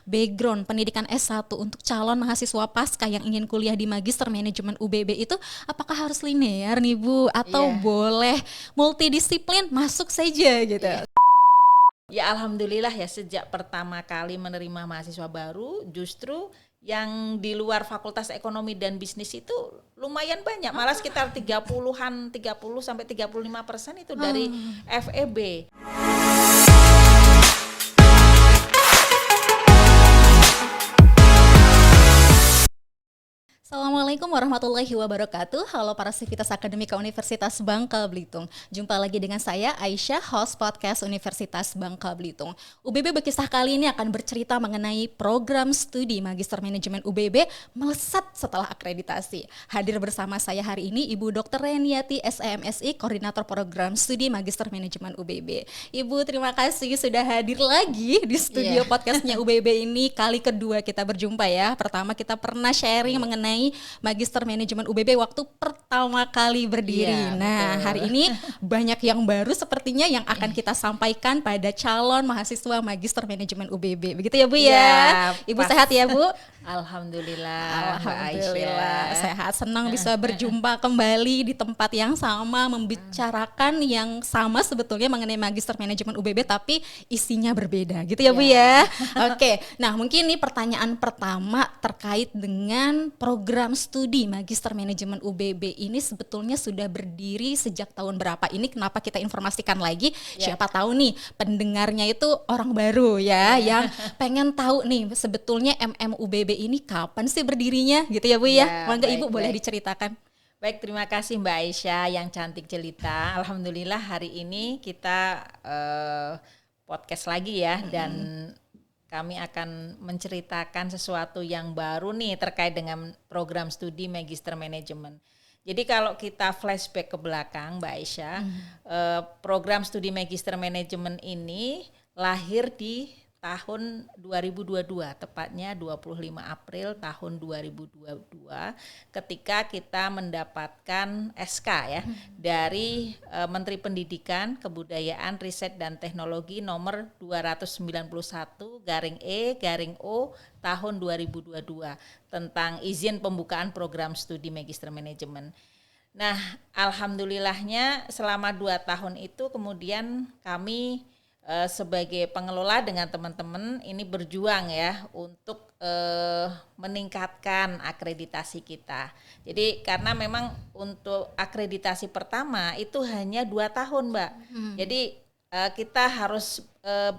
background pendidikan S1 untuk calon mahasiswa pasca yang ingin kuliah di Magister Manajemen UBB itu apakah harus linear nih Bu atau Iya. boleh multidisiplin masuk saja gitu? Iya. Ya alhamdulillah ya, sejak pertama kali menerima mahasiswa baru justru yang di luar Fakultas Ekonomi dan Bisnis itu lumayan banyak, malah sekitar 30-an, 30 sampai 35% itu dari FEB. Assalamualaikum warahmatullahi wabarakatuh. Halo para sivitas akademika Universitas Bangka Belitung. Jumpa lagi dengan saya Aisyah, host podcast Universitas Bangka Belitung. UBB Berkisah kali ini akan bercerita mengenai program studi Magister Manajemen UBB melesat setelah akreditasi. Hadir bersama saya hari ini Ibu Dr. Reniati SMSI, Koordinator Program Studi Magister Manajemen UBB. Ibu, terima kasih sudah hadir lagi di studio podcastnya UBB ini. Kali kedua kita berjumpa ya. Pertama kita pernah sharing mengenai Magister Manajemen UBB waktu pertama kali berdiri. Nah, betul. Hari ini banyak yang baru sepertinya yang akan kita sampaikan pada calon mahasiswa Magister Manajemen UBB. Begitu ya Bu ya? Ibu sehat ya Bu? Alhamdulillah. Alhamdulillah sehat, senang bisa berjumpa kembali di tempat yang sama, membicarakan yang sama sebetulnya mengenai Magister Manajemen UBB tapi isinya berbeda gitu ya Bu ya. Oke, nah mungkin ini pertanyaan pertama terkait dengan program studi Magister Manajemen UBB ini sebetulnya sudah berdiri sejak tahun berapa? Ini kenapa kita informasikan lagi? Siapa tahu nih pendengarnya itu orang baru ya yang pengen tahu nih sebetulnya MMUBB ini kapan sih berdirinya gitu ya Bu ya? Mangga Ibu boleh diceritakan. Baik, terima kasih Mbak Aisyah yang cantik jelita. Alhamdulillah hari ini kita podcast lagi ya, dan kami akan menceritakan sesuatu yang baru nih terkait dengan program studi Magister Manajemen. Jadi kalau kita flashback ke belakang Mbak Aisyah, program studi Magister Manajemen ini lahir di tahun 2022, tepatnya 25 April tahun 2022, ketika kita mendapatkan SK ya dari Menteri Pendidikan, Kebudayaan, Riset dan Teknologi nomor 291/E/O tahun 2022 tentang izin pembukaan program studi Magister Manajemen. Nah, alhamdulillahnya selama 2 tahun itu kemudian kami sebagai pengelola dengan teman-teman ini berjuang ya untuk meningkatkan akreditasi kita. Jadi karena memang untuk akreditasi pertama itu hanya 2 tahun Mbak. Jadi kita harus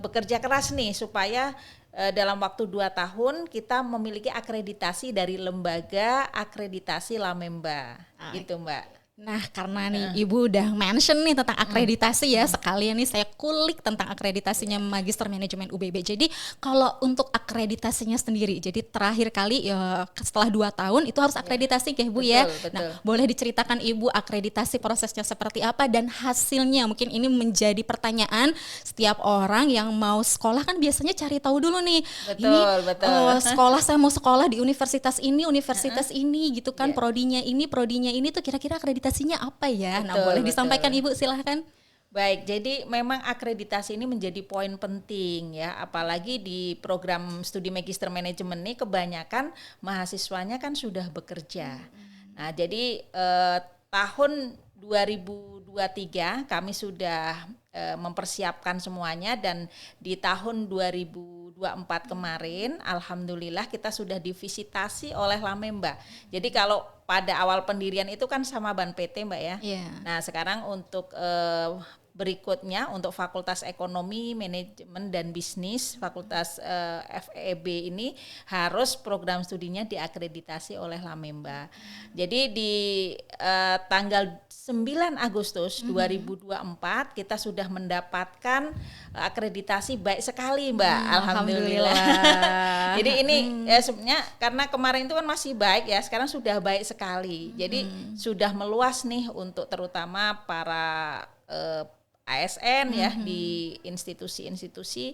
bekerja keras nih supaya dalam waktu 2 tahun kita memiliki akreditasi dari lembaga akreditasi Lamemba gitu Mbak. Nah karena nih Ibu udah mention nih tentang akreditasi ya, sekalian nih saya kulik tentang akreditasinya Magister Manajemen UBB. Jadi kalau untuk akreditasinya sendiri, jadi terakhir kali ya setelah 2 tahun itu harus akreditasi ya Bu ya. Betul. Nah boleh diceritakan Ibu akreditasi prosesnya seperti apa dan hasilnya? Mungkin ini menjadi pertanyaan setiap orang yang mau sekolah kan biasanya cari tahu dulu nih. Betul. Sekolah saya mau sekolah di universitas ini gitu kan, prodinya ini tuh kira-kira akreditasinya apa ya? Nah, boleh disampaikan Ibu, silahkan. Baik, jadi memang akreditasi ini menjadi poin penting ya, apalagi di program studi Magister Manajemen ini kebanyakan mahasiswanya kan sudah bekerja. Nah, jadi tahun 2023 kami sudah mempersiapkan semuanya, dan di tahun 2024 kemarin alhamdulillah kita sudah divisitasi oleh Lamemba. Jadi kalau pada awal pendirian itu kan sama Ban PT Mbak ya. Nah sekarang untuk berikutnya untuk Fakultas Ekonomi, Manajemen dan Bisnis, Fakultas FEB ini harus program studinya diakreditasi oleh Lamemba. Jadi di tanggal 9 Agustus 2024 kita sudah mendapatkan akreditasi baik sekali Mbak. Alhamdulillah. Jadi ini sebenarnya karena kemarin itu kan masih baik ya, sekarang sudah baik sekali. Jadi sudah meluas nih untuk terutama para ASN ya, di institusi-institusi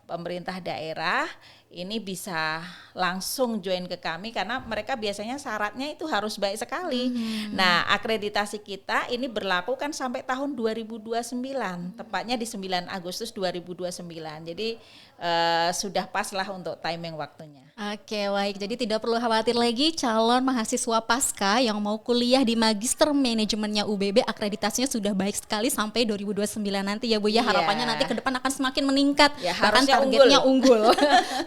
pemerintah daerah ini bisa langsung join ke kami karena mereka biasanya syaratnya itu harus baik sekali. Nah, akreditasi kita ini berlaku kan sampai tahun 2029, tepatnya di 9 Agustus 2029. Jadi sudah pas lah untuk timing waktunya. Oke, baik. Jadi tidak perlu khawatir lagi calon mahasiswa pasca yang mau kuliah di Magister Manajemennya UBB, akreditasinya sudah baik sekali sampai 2029 nanti ya Bu ya. Harapannya nanti ke depan akan semakin meningkat. Ya, bahkan harusnya targetnya unggul.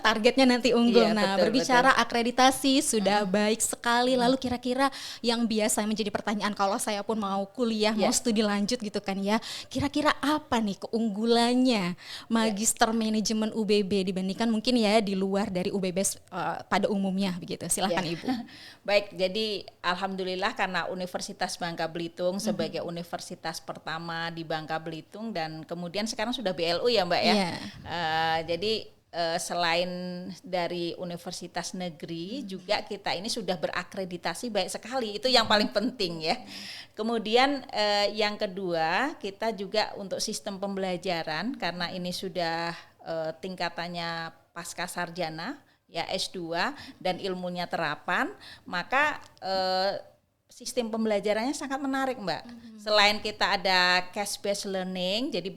Targetnya nanti unggul. Iya, Nah, betul, berbicara akreditasi sudah baik sekali. Lalu kira-kira yang biasa menjadi pertanyaan kalau saya pun mau kuliah, mau studi lanjut gitu kan ya. Kira-kira apa nih keunggulannya Magister Manajemen UBB dibandingkan mungkin ya di luar dari UBB pada umumnya begitu. Silahkan Ibu. Baik, jadi alhamdulillah karena Universitas Bangka Belitung sebagai universitas pertama di Bangka Belitung dan kemudian sekarang sudah BLU ya Mbak ya. Jadi selain dari universitas negeri juga kita ini sudah berakreditasi baik sekali, itu yang paling penting ya. Kemudian yang kedua, kita juga untuk sistem pembelajaran karena ini sudah tingkatannya pasca sarjana ya, S2 dan ilmunya terapan, maka sistem pembelajarannya sangat menarik Mbak. Selain kita ada case based learning, jadi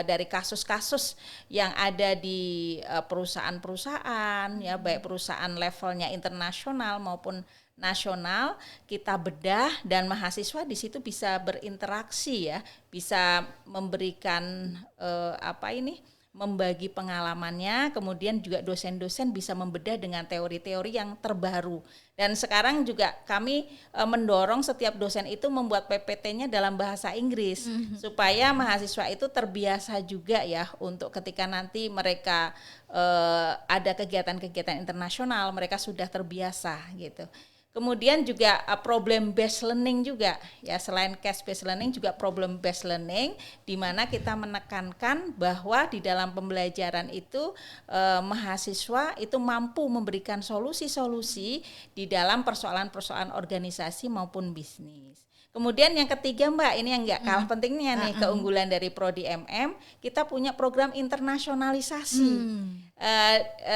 dari kasus-kasus yang ada di perusahaan-perusahaan ya, baik perusahaan levelnya internasional maupun nasional, kita bedah dan mahasiswa di situ bisa berinteraksi ya, bisa memberikan membagi pengalamannya, kemudian juga dosen-dosen bisa membedah dengan teori-teori yang terbaru. Dan sekarang juga kami mendorong setiap dosen itu membuat PPT-nya dalam bahasa Inggris supaya mahasiswa itu terbiasa juga ya untuk ketika nanti mereka ada kegiatan-kegiatan internasional, mereka sudah terbiasa gitu. Kemudian juga problem based learning juga ya, selain case based learning juga problem based learning, di mana kita menekankan bahwa di dalam pembelajaran itu mahasiswa itu mampu memberikan solusi-solusi di dalam persoalan-persoalan organisasi maupun bisnis. Kemudian yang ketiga Mbak, ini yang nggak kalah pentingnya nih, keunggulan dari Prodi MM, kita punya program internasionalisasi.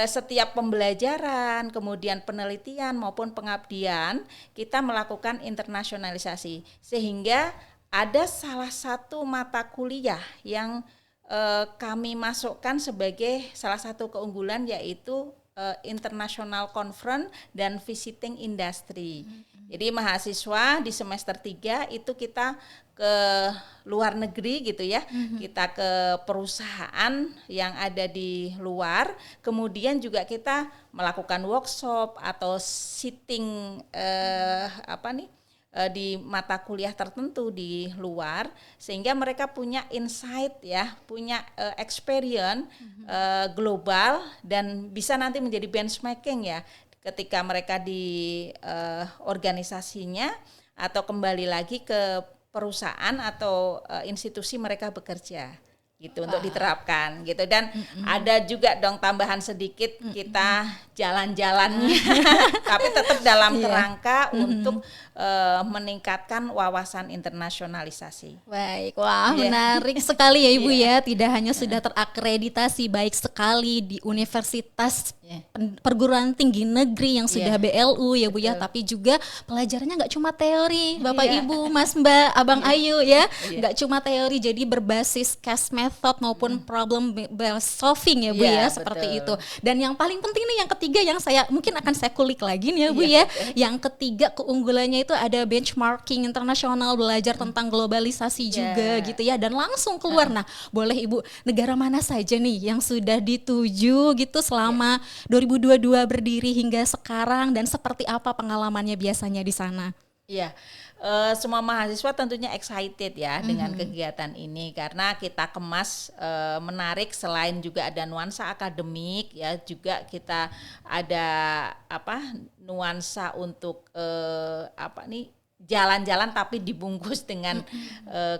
Setiap pembelajaran, kemudian penelitian maupun pengabdian, kita melakukan internasionalisasi. Sehingga ada salah satu mata kuliah yang kami masukkan sebagai salah satu keunggulan, yaitu International Conference dan Visiting Industry. Jadi mahasiswa di semester 3 itu kita ke luar negeri gitu ya, kita ke perusahaan yang ada di luar, kemudian juga kita melakukan workshop atau sitting di mata kuliah tertentu di luar, sehingga mereka punya insight ya, punya experience global dan bisa nanti menjadi benchmarking ya ketika mereka di organisasinya atau kembali lagi ke perusahaan atau institusi mereka bekerja gitu untuk diterapkan gitu. Dan ada juga dong tambahan sedikit, kita jalan-jalannya tapi tetap dalam kerangka untuk meningkatkan wawasan internasionalisasi. Baik, wah menarik sekali ya Ibu ya. Tidak hanya sudah terakreditasi baik sekali di universitas perguruan tinggi negeri yang sudah BLU ya Bu ya, tapi juga pelajarannya nggak cuma teori Bapak Ibu, Mas Mbak, Abang Ayu ya, nggak cuma teori, jadi berbasis case method maupun problem based solving ya Bu ya, seperti itu. Dan yang paling penting nih yang ketiga yang saya mungkin akan saya kulik lagi nih ya Bu ya. Yang ketiga keunggulannya itu ada benchmarking internasional, belajar tentang globalisasi juga gitu ya, dan langsung keluar. Nah, boleh Ibu, negara mana saja nih yang sudah dituju gitu selama 2022 berdiri hingga sekarang, dan seperti apa pengalamannya biasanya di sana? Iya, semua mahasiswa tentunya excited ya dengan kegiatan ini karena kita kemas menarik, selain juga ada nuansa akademik ya, juga kita ada nuansa untuk jalan-jalan tapi dibungkus dengan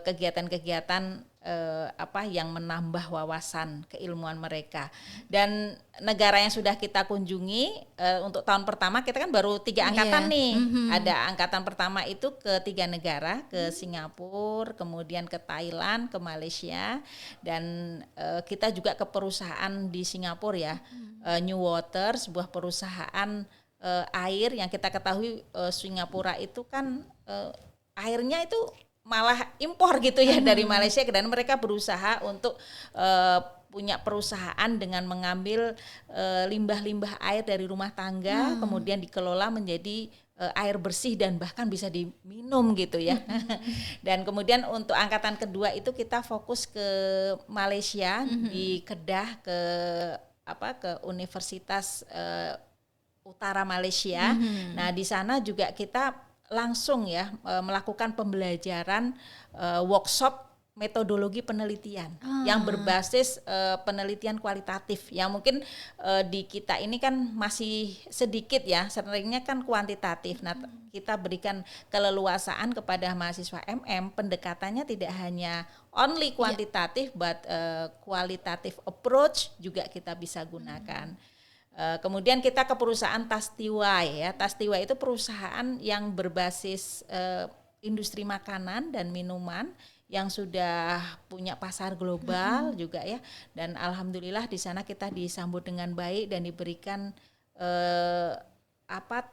kegiatan-kegiatan yang menambah wawasan keilmuan mereka. Dan negara yang sudah kita kunjungi untuk tahun pertama kita kan baru 3 angkatan nih. Ada angkatan pertama itu ke 3 negara, ke Singapura, kemudian ke Thailand, ke Malaysia, dan kita juga ke perusahaan di Singapura ya, New Water, sebuah perusahaan air yang kita ketahui Singapura itu kan airnya itu malah impor gitu ya dari Malaysia, dan mereka berusaha untuk punya perusahaan dengan mengambil limbah-limbah air dari rumah tangga, kemudian dikelola menjadi air bersih dan bahkan bisa diminum gitu ya. Dan kemudian untuk angkatan kedua itu kita fokus ke Malaysia, di Kedah, ke Universitas Utara Malaysia. Nah di sana juga kita langsung ya melakukan pembelajaran workshop metodologi penelitian yang berbasis penelitian kualitatif, yang mungkin di kita ini kan masih sedikit ya, seringnya kan kuantitatif. Nah kita berikan keleluasaan kepada mahasiswa pendekatannya tidak hanya only kuantitatif, but qualitative approach juga kita bisa gunakan. Kemudian kita ke perusahaan Tastiwai ya. Tastiwai itu perusahaan yang berbasis industri makanan dan minuman yang sudah punya pasar global juga ya. Dan alhamdulillah di sana kita disambut dengan baik dan diberikan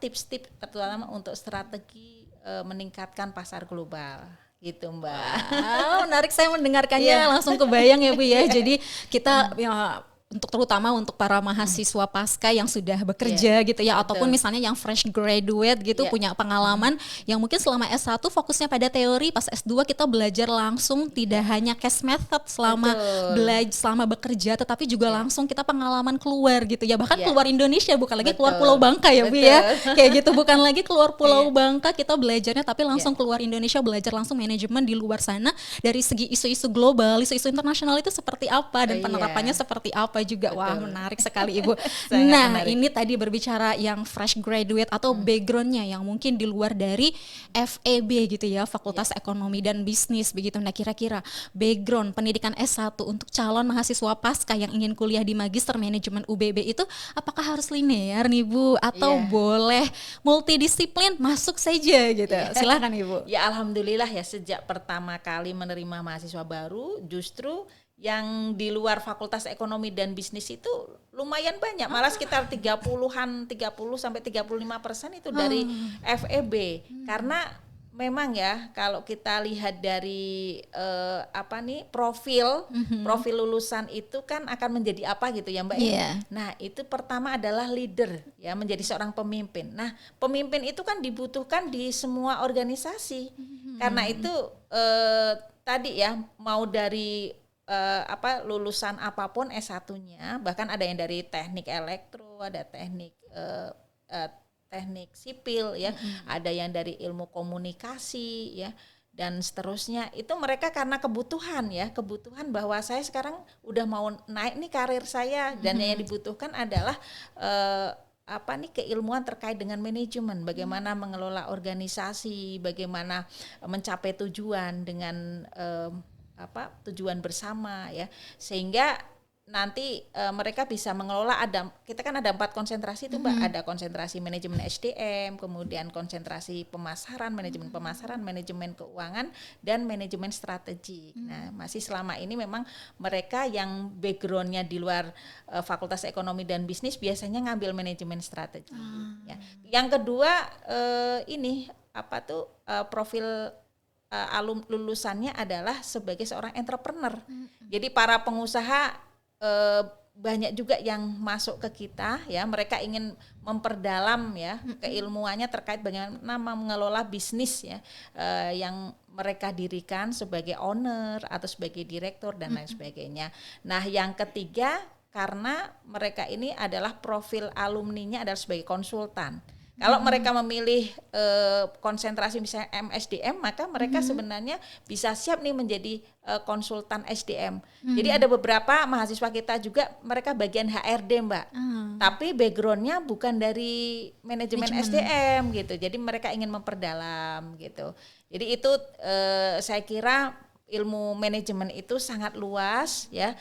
tips-tips terutama untuk strategi meningkatkan pasar global. Gitu Mbak. Wow, menarik, saya mendengarkannya langsung kebayang ya Bu ya. Jadi kita untuk terutama untuk para mahasiswa pasca yang sudah bekerja gitu ya, ataupun misalnya yang fresh graduate gitu, punya pengalaman yang mungkin selama S1 fokusnya pada teori, pas S2 kita belajar langsung, tidak hanya case method selama selama bekerja, tetapi juga langsung kita pengalaman keluar gitu ya, bahkan keluar Indonesia, bukan lagi keluar Pulau Bangka ya Bu ya, kayak gitu, bukan lagi keluar Pulau Bangka kita belajarnya, tapi langsung keluar Indonesia, belajar langsung manajemen di luar sana dari segi isu-isu global, isu-isu internasional itu seperti apa dan penerapannya seperti apa juga. Wah, menarik sekali Ibu. Nah, ini tadi berbicara yang fresh graduate atau backgroundnya yang mungkin di luar dari FEB gitu ya, Fakultas Ekonomi dan Bisnis begitu. Nah, kira-kira background pendidikan S1 untuk calon mahasiswa pasca yang ingin kuliah di Magister Manajemen UBB itu apakah harus linear nih Bu, atau boleh multidisiplin masuk saja gitu? Silakan Ibu. Ya alhamdulillah ya, sejak pertama kali menerima mahasiswa baru justru yang di luar Fakultas Ekonomi dan Bisnis itu lumayan banyak, malah sekitar 30 sampai 35% itu dari FEB. Karena memang ya kalau kita lihat dari profil lulusan itu kan akan menjadi apa gitu ya Mbak ya. Nah, itu pertama adalah leader ya, menjadi seorang pemimpin. Nah, pemimpin itu kan dibutuhkan di semua organisasi. Karena itu tadi ya, mau dari lulusan apapun S1-nya, bahkan ada yang dari teknik elektro, ada teknik sipil ya, ada yang dari ilmu komunikasi ya, dan seterusnya. Itu mereka karena kebutuhan bahwa saya sekarang udah mau naik nih karir saya, dan yang dibutuhkan adalah keilmuan terkait dengan manajemen, bagaimana mengelola organisasi, bagaimana mencapai tujuan dengan tujuan bersama ya, sehingga nanti mereka bisa mengelola. Kita kan ada 4 konsentrasi itu Mbak, ada konsentrasi manajemen SDM, kemudian konsentrasi pemasaran, manajemen keuangan, dan manajemen strategi. Nah, masih selama ini memang mereka yang backgroundnya di luar Fakultas Ekonomi dan Bisnis biasanya ngambil manajemen strategi. Ya. Yang kedua profil lulusannya adalah sebagai seorang entrepreneur. Jadi para pengusaha banyak juga yang masuk ke kita ya, mereka ingin memperdalam ya keilmuannya terkait bagaimana mengelola bisnis ya, yang mereka dirikan sebagai owner atau sebagai direktur dan lain sebagainya. Nah, yang ketiga, karena mereka ini adalah profil alumninya adalah sebagai konsultan. Kalau mereka memilih konsentrasi misalnya MSDM, maka mereka sebenarnya bisa siap nih menjadi konsultan SDM. Jadi ada beberapa mahasiswa kita juga mereka bagian HRD Mbak, tapi backgroundnya bukan dari manajemen SDM gitu. Jadi mereka ingin memperdalam gitu. Jadi itu saya kira ilmu manajemen itu sangat luas ya,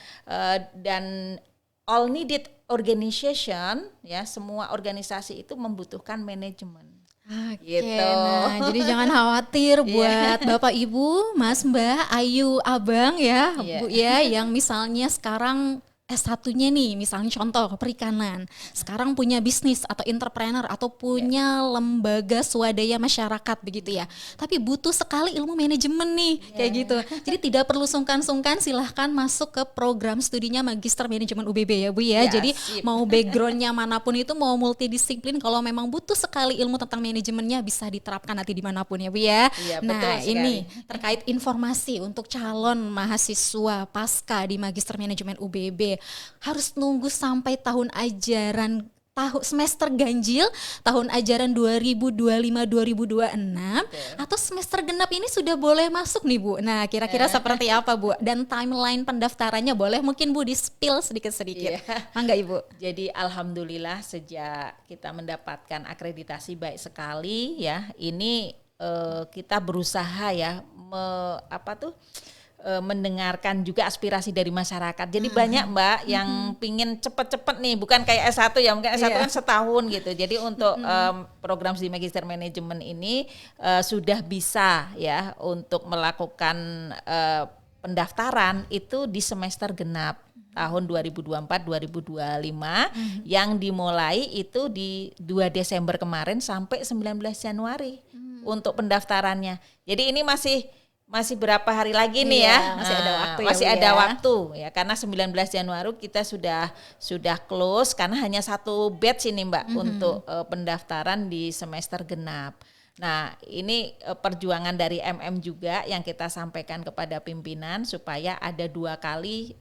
dan all needed organization ya, semua organisasi itu membutuhkan manajemen. Oke, Gitu. nah jadi jangan khawatir buat Bapak Ibu, Mas Mbak, Ayu, Abang ya, Bu ya, yang misalnya sekarang S1-nya nih, misalnya contoh perikanan, sekarang punya bisnis atau entrepreneur atau punya lembaga swadaya masyarakat begitu ya. Tapi butuh sekali ilmu manajemen nih, kayak gitu. Jadi tidak perlu sungkan-sungkan, silahkan masuk ke program studinya Magister Manajemen UBB ya Bu ya. Jadi mau backgroundnya manapun itu, mau multidisiplin, kalau memang butuh sekali ilmu tentang manajemennya bisa diterapkan nanti dimanapun ya Bu ya. Nah ini terkait informasi untuk calon mahasiswa pasca di Magister Manajemen UBB. Harus nunggu sampai tahun ajaran semester ganjil tahun ajaran 2025-2026 atau semester genap ini sudah boleh masuk nih Bu. Nah kira-kira seperti apa Bu? Dan timeline pendaftarannya boleh mungkin Bu di-spill sedikit-sedikit. Mangga Ibu. Jadi alhamdulillah sejak kita mendapatkan akreditasi baik sekali ya. Ini kita berusaha ya mendengarkan juga aspirasi dari masyarakat. Jadi banyak Mbak yang pingin cepet-cepet nih, bukan kayak S1 ya, mungkin S1 kan setahun gitu. Jadi untuk program studi Magister Manajemen ini sudah bisa ya untuk melakukan pendaftaran itu di semester genap tahun 2024-2025 yang dimulai itu di 2 Desember kemarin sampai 19 Januari untuk pendaftarannya. Jadi ini masih berapa hari lagi nih ya? Masih ada waktu masih ada waktu ya, karena 19 Januari kita sudah close karena hanya satu batch ini Mbak untuk pendaftaran di semester genap. Nah, ini perjuangan dari MM juga yang kita sampaikan kepada pimpinan supaya ada 2 kali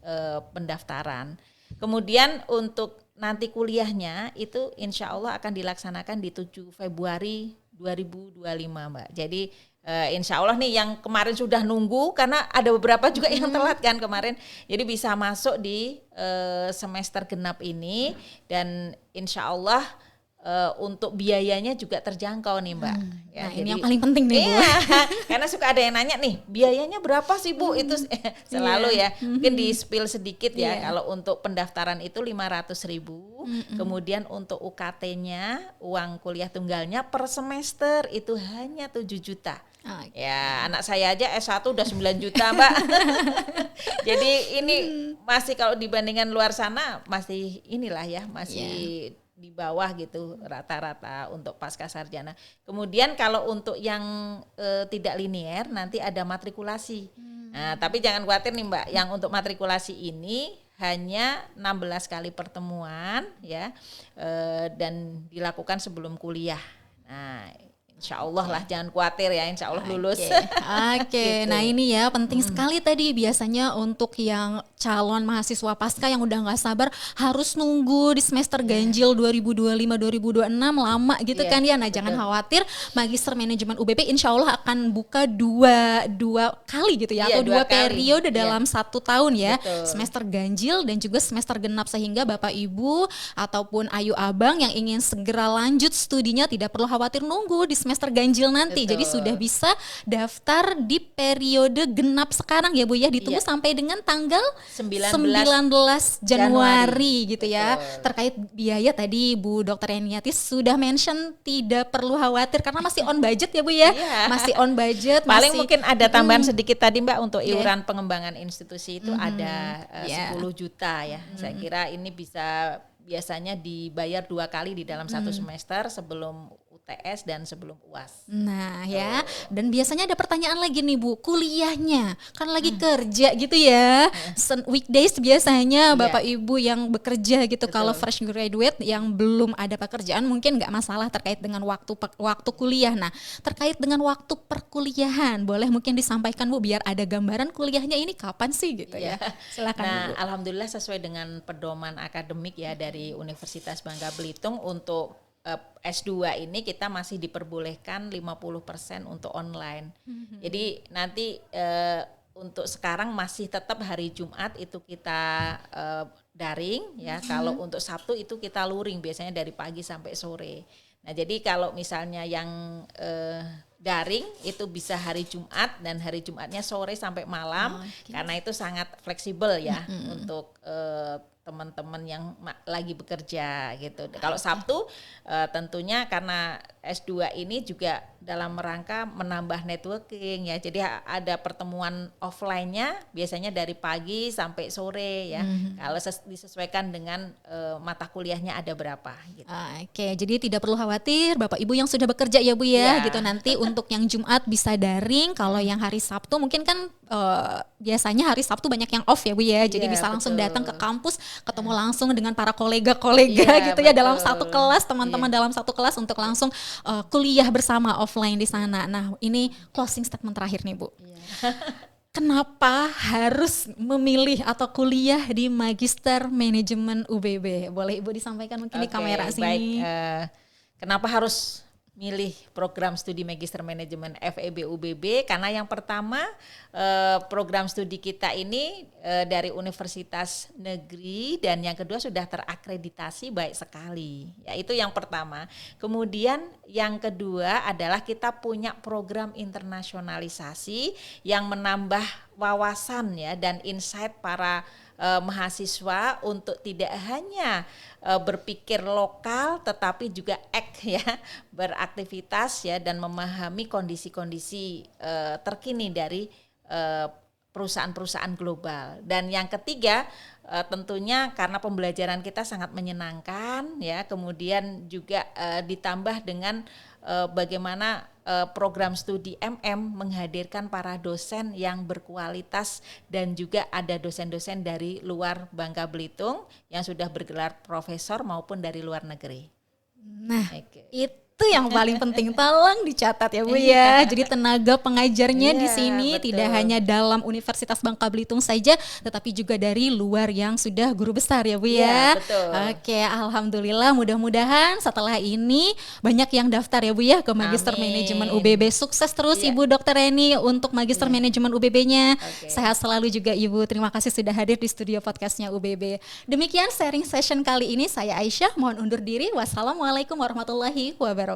pendaftaran. Kemudian untuk nanti kuliahnya itu insya Allah akan dilaksanakan di 7 Februari 2025 Mbak. Jadi insya Allah nih yang kemarin sudah nunggu karena ada beberapa juga yang telat kan kemarin, jadi bisa masuk di semester genap ini dan insya Allah untuk biayanya juga terjangkau nih Mbak. Ya, nah, jadi, ini yang paling penting nih Bu. Karena suka ada yang nanya nih biayanya berapa sih Bu? Itu selalu ya mungkin di spill sedikit ya. Kalau untuk pendaftaran itu 500.000, kemudian untuk UKT-nya uang kuliah tunggalnya per semester itu hanya 7 juta. Ya anak saya aja S1 udah 9 juta Mbak. Jadi ini masih kalau dibandingkan luar sana masih inilah ya, masih di bawah gitu rata-rata untuk pasca sarjana. Kemudian kalau untuk yang tidak linier nanti ada matrikulasi. Nah, tapi jangan khawatir nih Mbak, yang untuk matrikulasi ini hanya 16 kali pertemuan ya, dan dilakukan sebelum kuliah. Nah, insya Allah lah, jangan khawatir ya, insya Allah lulus. Oke. Nah ini ya penting sekali tadi biasanya untuk yang calon mahasiswa pasca yang udah nggak sabar harus nunggu di semester ganjil 2025-2026 lama gitu kan ya. Nah jangan khawatir, Magister Manajemen UBP insya Allah akan buka dua kali gitu ya, atau 2 periode dalam 1 tahun ya. Semester ganjil dan juga semester genap, sehingga Bapak Ibu ataupun Ayu Abang yang ingin segera lanjut studinya tidak perlu khawatir nunggu di semester ganjil nanti. Jadi sudah bisa daftar di periode genap sekarang ya Bu ya, ditunggu sampai dengan tanggal 19 Januari gitu ya. Terkait biaya tadi Bu Dr. Eniati sudah mention tidak perlu khawatir karena masih on budget ya Bu ya. Masih on budget. Paling mungkin ada tambahan sedikit tadi Mbak untuk iuran pengembangan institusi itu ada 10 juta ya. Saya kira ini biasanya dibayar 2 kali di dalam 1 semester, sebelum UTS dan sebelum UAS. Nah ya, dan biasanya ada pertanyaan lagi nih Bu, kuliahnya kan lagi kerja gitu ya, weekdays biasanya Bapak Ibu yang bekerja gitu. Kalau fresh graduate yang belum ada pekerjaan mungkin nggak masalah terkait dengan waktu kuliah. Nah terkait dengan waktu perkuliahan, boleh mungkin disampaikan Bu biar ada gambaran kuliahnya ini kapan sih gitu ya. Silakan nah, Bu. Alhamdulillah sesuai dengan pedoman akademik ya dari Universitas Bangka Belitung, untuk S2 ini kita masih diperbolehkan 50% untuk online. Jadi nanti untuk sekarang masih tetap hari Jumat itu kita daring ya. Kalau untuk Sabtu itu kita luring, biasanya dari pagi sampai sore. Nah jadi kalau misalnya yang daring itu bisa hari Jumat dan hari Jumatnya sore sampai malam, karena itu sangat fleksibel ya untuk teman-teman yang lagi bekerja gitu. Kalau Sabtu tentunya karena S2 ini juga dalam rangka menambah networking ya. Jadi ada pertemuan offline-nya biasanya dari pagi sampai sore ya. Kalau disesuaikan dengan mata kuliahnya ada berapa gitu. Oke, jadi tidak perlu khawatir Bapak Ibu yang sudah bekerja ya Bu ya, gitu. Nanti untuk yang Jumat bisa daring, kalau yang hari Sabtu mungkin kan biasanya hari Sabtu banyak yang off ya Bu ya. Jadi bisa langsung datang ke kampus, ketemu langsung dengan para kolega-kolega gitu ya dalam satu kelas, teman-teman dalam satu kelas untuk langsung kuliah bersama offline di sana. Nah, ini closing statement terakhir nih Bu. Kenapa harus memilih atau kuliah di Magister Manajemen UBB? Boleh Ibu disampaikan mungkin di kamera sini. Baik, kenapa harus milih program studi Magister Manajemen FEB UBB? Karena yang pertama program studi kita ini dari universitas negeri, dan yang kedua sudah terakreditasi baik sekali. Ya, itu yang pertama. Kemudian yang kedua adalah kita punya program internasionalisasi yang menambah wawasan ya dan insight para mahasiswa untuk tidak hanya berpikir lokal tetapi juga beraktivitas ya dan memahami kondisi-kondisi terkini dari perusahaan-perusahaan global. Dan yang ketiga tentunya karena pembelajaran kita sangat menyenangkan ya, kemudian juga ditambah dengan bagaimana program studi menghadirkan para dosen yang berkualitas dan juga ada dosen-dosen dari luar Bangka Belitung yang sudah bergelar profesor maupun dari luar negeri. Nah, itu yang paling penting, tolong dicatat ya Bu ya. Jadi tenaga pengajarnya di sini tidak hanya dalam Universitas Bangka Belitung saja, tetapi juga dari luar yang sudah guru besar ya Bu ya. Betul. Oke, alhamdulillah, mudah-mudahan setelah ini banyak yang daftar ya Bu ya ke Magister Manajemen UBB. Sukses terus Ibu Dr. Reni untuk Magister Manajemen UBB-nya. Sehat selalu juga Ibu. Terima kasih sudah hadir di studio podcastnya UBB. Demikian sharing session kali ini, saya Aisyah mohon undur diri. Wassalamualaikum warahmatullahi wabarakatuh.